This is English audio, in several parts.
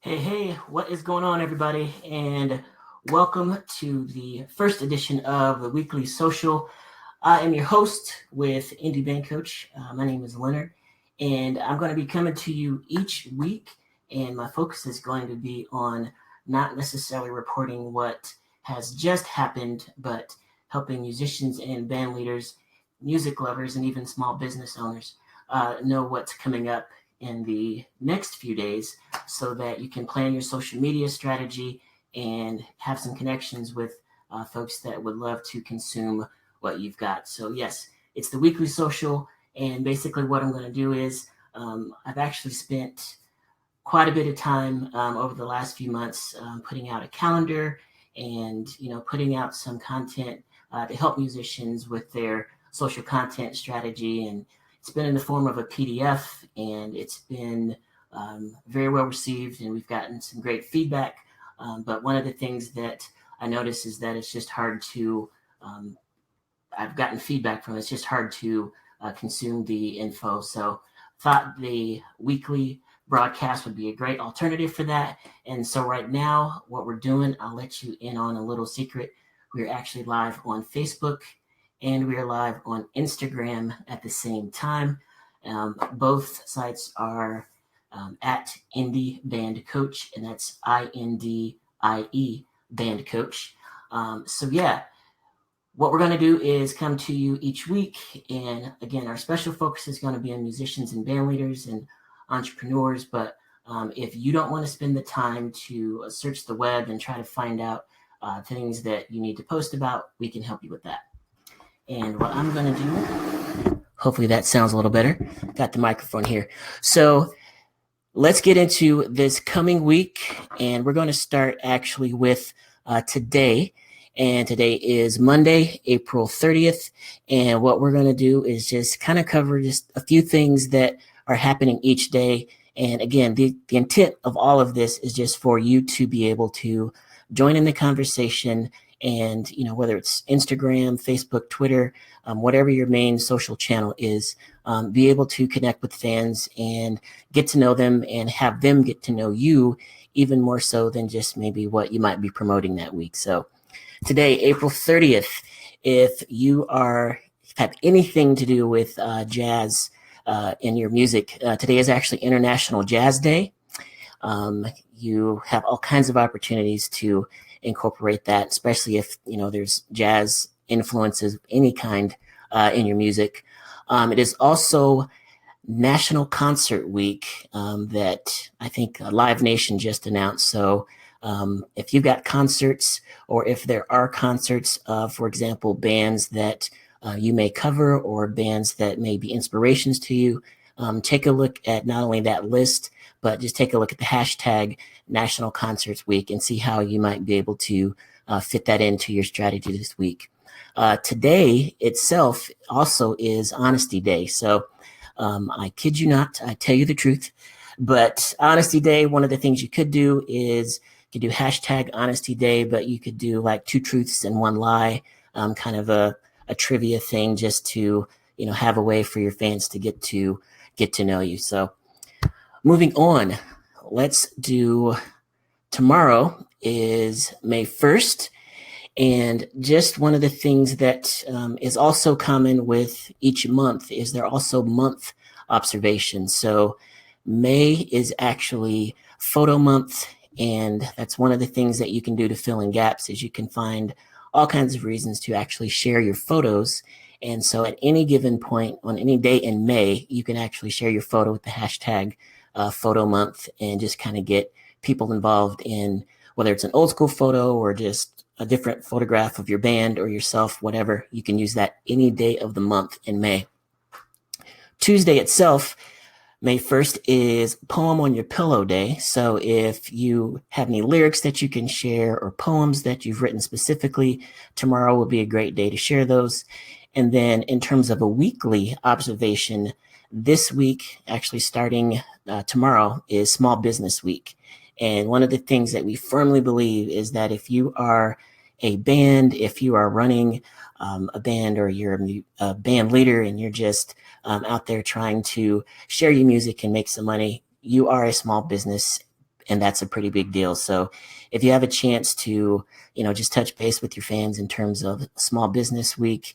Hey, what is going on, everybody? And welcome to the first edition of the Weekly Social. I am your host with Indie Band Coach. My name is Leonard, and I'm going to be coming to you each week. And my focus is going to be on not necessarily reporting what has just happened, but helping musicians and band leaders, music lovers, and even small business owners know what's coming up in the next few days so that you can plan your social media strategy and have some connections with folks that would love to consume what you've got. So, yes, it's the weekly social. And basically, what I'm going to do is I've actually spent quite a bit of time over the last few months putting out a calendar and putting out some content to help musicians with their social content strategy. And it's been in the form of a PDF, and it's been very well received, and we've gotten some great feedback. But one of the things that I notice is that it's just hard to I've gotten feedback from. It's just hard to consume the info. So thought the weekly broadcast would be a great alternative for that. And so right now, what we're doing, I'll let you in on a little secret. We're actually live on Facebook and we are live on Instagram at the same time. Both sites are at Indie Band Coach, and that's INDIE Band Coach. So yeah, what we're going to do is come to you each week. And again, our special focus is going to be on musicians and band leaders and entrepreneurs. But if you don't want to spend the time to search the web and try to find out things that you need to post about, we can help you with that. And what I'm going to do, hopefully that sounds a little better. Got the microphone here. So let's get into this coming week. And we're going to start actually with today. And today is Monday, April 30th. And what we're going to do is just kind of cover just a few things that are happening each day. And again, the intent of all of this is just for you to be able to join in the conversation. And, whether it's Instagram, Facebook, Twitter, whatever your main social channel is, be able to connect with fans and get to know them and have them get to know you even more so than just maybe what you might be promoting that week. So today, April 30th, if you have anything to do with jazz in your music, today is actually International Jazz Day. You have all kinds of opportunities to incorporate that, especially if there's jazz influences of any kind in your music. It is also National Concert Week that I think Live Nation just announced. So if you've got concerts, or if there are concerts, for example, bands that you may cover or bands that may be inspirations to you, take a look at not only that list, but just take a look at the hashtag National Concerts Week and see how you might be able to fit that into your strategy this week. Today itself also is Honesty Day. So I kid you not, I tell you the truth. But Honesty Day, one of the things you could do is you could do hashtag Honesty Day, but you could do like 2 truths and 1 lie, kind of a trivia thing just to have a way for your fans to get to know you. So moving on, let's do tomorrow is May 1st. And just one of the things that is also common with each month is there are also month observations. So May is actually photo month. And that's one of the things that you can do to fill in gaps is you can find all kinds of reasons to actually share your photos. And so at any given point on any day in May, you can actually share your photo with the hashtag photo month and just kind of get people involved in whether it's an old school photo or just a different photograph of your band or yourself, whatever. You can use that any day of the month in May. Tuesday itself, May 1st, is Poem on Your Pillow Day. So if you have any lyrics that you can share or poems that you've written specifically, tomorrow will be a great day to share those. And then in terms of a weekly observation, this week, actually starting tomorrow, is Small Business Week. And one of the things that we firmly believe is that if you are a band, if you are running a band, or you're a band leader and you're just out there trying to share your music and make some money, you are a small business and that's a pretty big deal. So if you have a chance to, just touch base with your fans in terms of Small Business Week,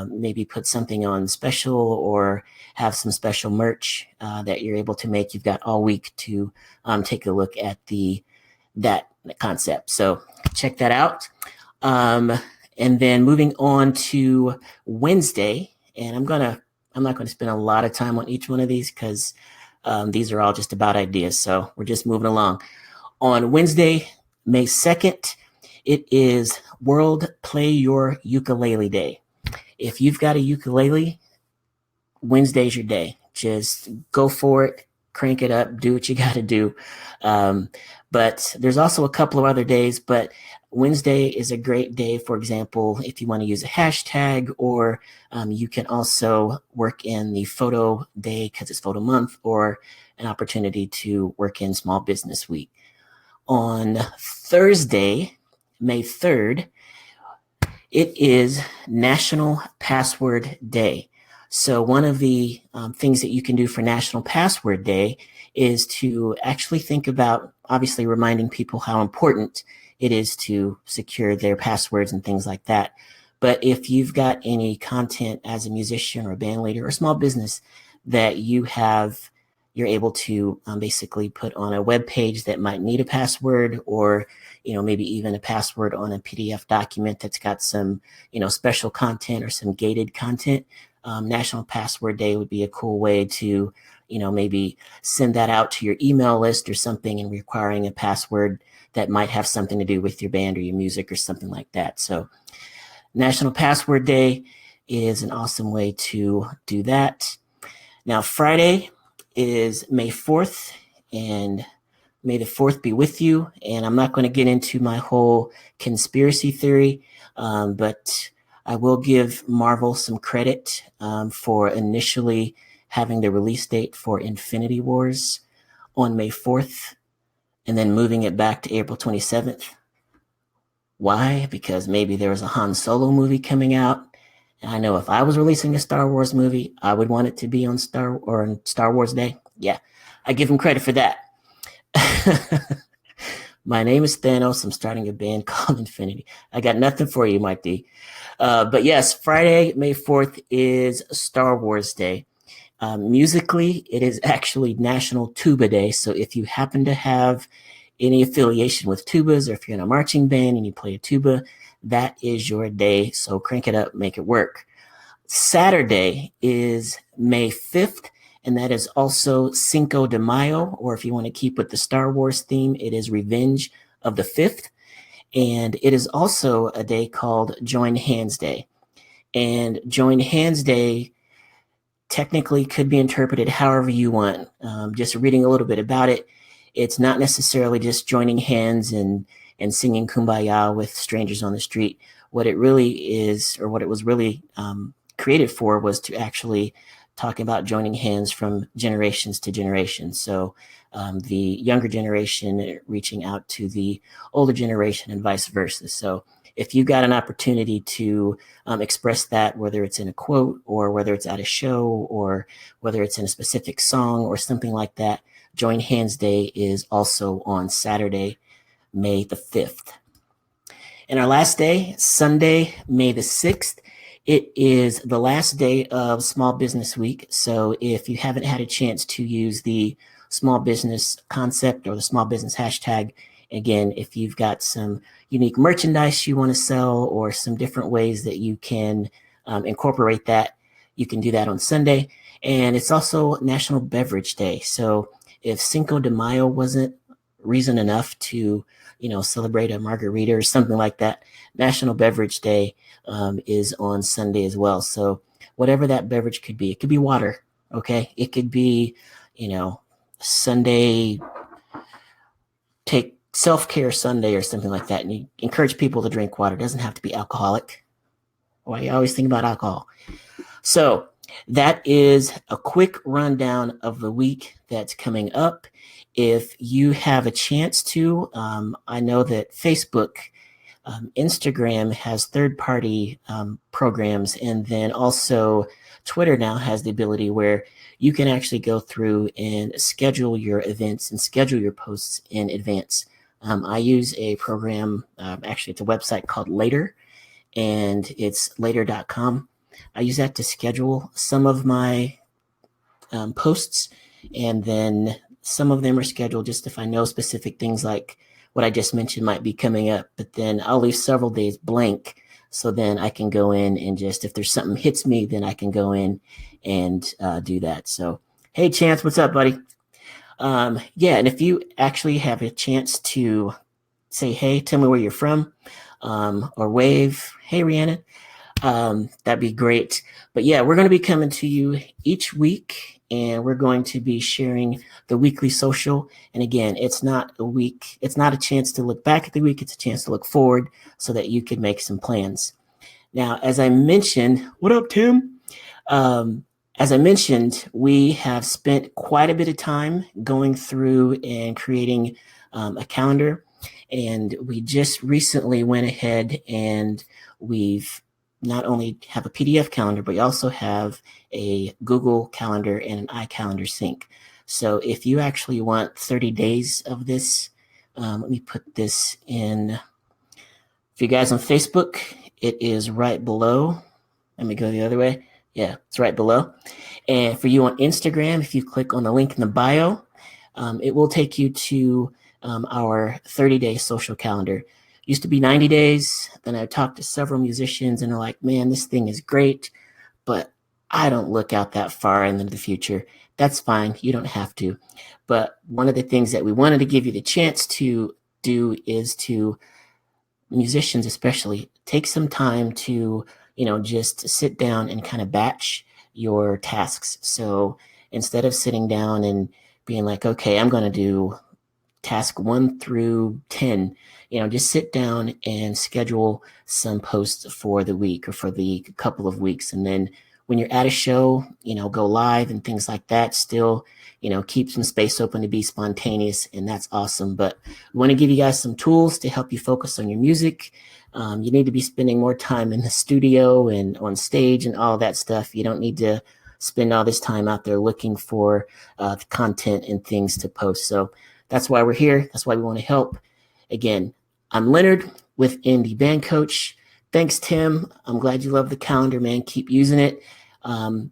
maybe put something on special or have some special merch that you're able to make, you've got all week to take a look at that concept. So check that out. And then moving on to Wednesday, and I'm not going to spend a lot of time on each one of these because these are all just about ideas. So we're just moving along. On Wednesday, May 2nd, it is World Play Your Ukulele Day. If you've got a ukulele, Wednesday's your day. Just go for it, crank it up, do what you got to do. But there's also a couple of other days, but Wednesday is a great day, for example, if you want to use a hashtag, or you can also work in the photo day because it's photo month, or an opportunity to work in Small Business Week. On Thursday, May 3rd, it is National Password Day. So one of the things that you can do for National Password Day is to actually think about, obviously, reminding people how important it is to secure their passwords and things like that. But if you've got any content as a musician or a band leader or small business that you're able to basically put on a web page that might need a password, or maybe even a password on a PDF document that's got some special content or some gated content, National Password Day would be a cool way to maybe send that out to your email list or something, and requiring a password that might have something to do with your band or your music or something like that. So National Password Day is an awesome way to do that. Now, Friday is May 4th, and may the 4th be with you. And I'm not going to get into my whole conspiracy theory, but I will give Marvel some credit for initially having the release date for Infinity Wars on May 4th, and then moving it back to April 27th. Why? Because maybe there was a Han Solo movie coming out. And I know if I was releasing a Star Wars movie, I would want it to be on Star Wars Day. Yeah, I give him credit for that. My name is Thanos. I'm starting a band called Infinity. I got nothing for you, Mike D. But yes, Friday, May 4th is Star Wars Day. Musically, it is actually National Tuba Day. So if you happen to have any affiliation with tubas, or if you're in a marching band and you play a tuba, that is your day. So crank it up, make it work. Saturday is May 5th, and that is also Cinco de Mayo, or if you want to keep with the Star Wars theme, it is Revenge of the 5th. And it is also a day called Join Hands Day. And Join Hands Day technically could be interpreted however you want. Just reading a little bit about it, it's not necessarily just joining hands and singing Kumbaya with strangers on the street. What it really is, or what it was really created for, was to actually talk about joining hands from generations to generations. So the younger generation reaching out to the older generation and vice versa. So if you got an opportunity to express that, whether it's in a quote or whether it's at a show or whether it's in a specific song or something like that, Join Hands Day is also on Saturday, May the 5th. And our last day, Sunday, May the 6th, it is the last day of Small Business Week. So if you haven't had a chance to use the small business concept or the small business hashtag, again, if you've got some unique merchandise you want to sell or some different ways that you can incorporate that, you can do that on Sunday. And it's also National Beverage Day. So if Cinco de Mayo wasn't reason enough to, celebrate a margarita or something like that, National Beverage Day is on Sunday as well. So whatever that beverage could be, it could be water, okay? It could be, Sunday, take self-care Sunday or something like that. And you encourage people to drink water. It doesn't have to be alcoholic. Why you always think about alcohol? So that is a quick rundown of the week that's coming up. If you have a chance to, I know that Facebook, Instagram has third-party programs, and then also Twitter now has the ability where you can actually go through and schedule your events and schedule your posts in advance. I use a program, actually it's a website called Later, and it's later.com. I use that to schedule some of my posts, and then some of them are scheduled just if I know specific things like what I just mentioned might be coming up, but then I'll leave several days blank. So then I can go in and just, if there's something hits me, then I can go in and do that. So, hey, Chance, what's up, buddy? Yeah, and if you actually have a chance to say, hey, tell me where you're from, or wave, hey, Rhiannon, that'd be great. But yeah, we're going to be coming to you each week, and we're going to be sharing the weekly social. And again, it's not a chance to look back at the week, it's a chance to look forward so that you can make some plans. Now, as I mentioned, what up, Tim? As I mentioned, we have spent quite a bit of time going through and creating a calendar. And we just recently went ahead and we've not only have a PDF calendar, but we also have a Google Calendar and an iCalendar sync. So if you actually want 30 days of this, let me put this in. For you guys on Facebook, it is right below. Let me go the other way. Yeah, it's right below. And for you on Instagram, if you click on the link in the bio, it will take you to our 30-day social calendar. Used to be 90 days. Then I talked to several musicians and they're like, man, this thing is great, but I don't look out that far into the future. That's fine. You don't have to. But one of the things that we wanted to give you the chance to do is to, musicians especially, take some time to, just sit down and kind of batch your tasks. So instead of sitting down and being like, okay, I'm going to do task 1 through 10, just sit down and schedule some posts for the week or for the couple of weeks. And then when you're at a show, go live and things like that, still, keep some space open to be spontaneous. And that's awesome. But we want to give you guys some tools to help you focus on your music. You need to be spending more time in the studio and on stage and all that stuff. You don't need to spend all this time out there looking for the content and things to post. So that's why we're here. That's why we want to help. Again, I'm Leonard with Indie Band Coach. Thanks, Tim. I'm glad you love the calendar, man. Keep using it.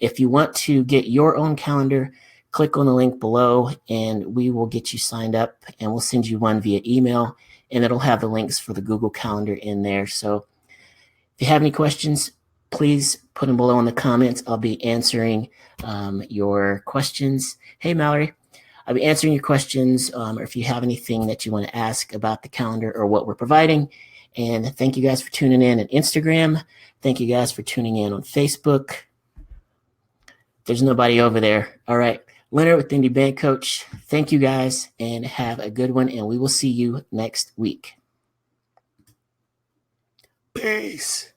If you want to get your own calendar, click on the link below and we will get you signed up and we'll send you one via email and it'll have the links for the Google Calendar in there. So if you have any questions, please put them below in the comments. I'll be answering your questions. Hey, Mallory. I'll be answering your questions, or if you have anything that you want to ask about the calendar or what we're providing. And thank you guys for tuning in on Instagram. Thank you guys for tuning in on Facebook. There's nobody over there. All right. Leonard with Indie Band Coach. Thank you guys and have a good one. And we will see you next week. Peace.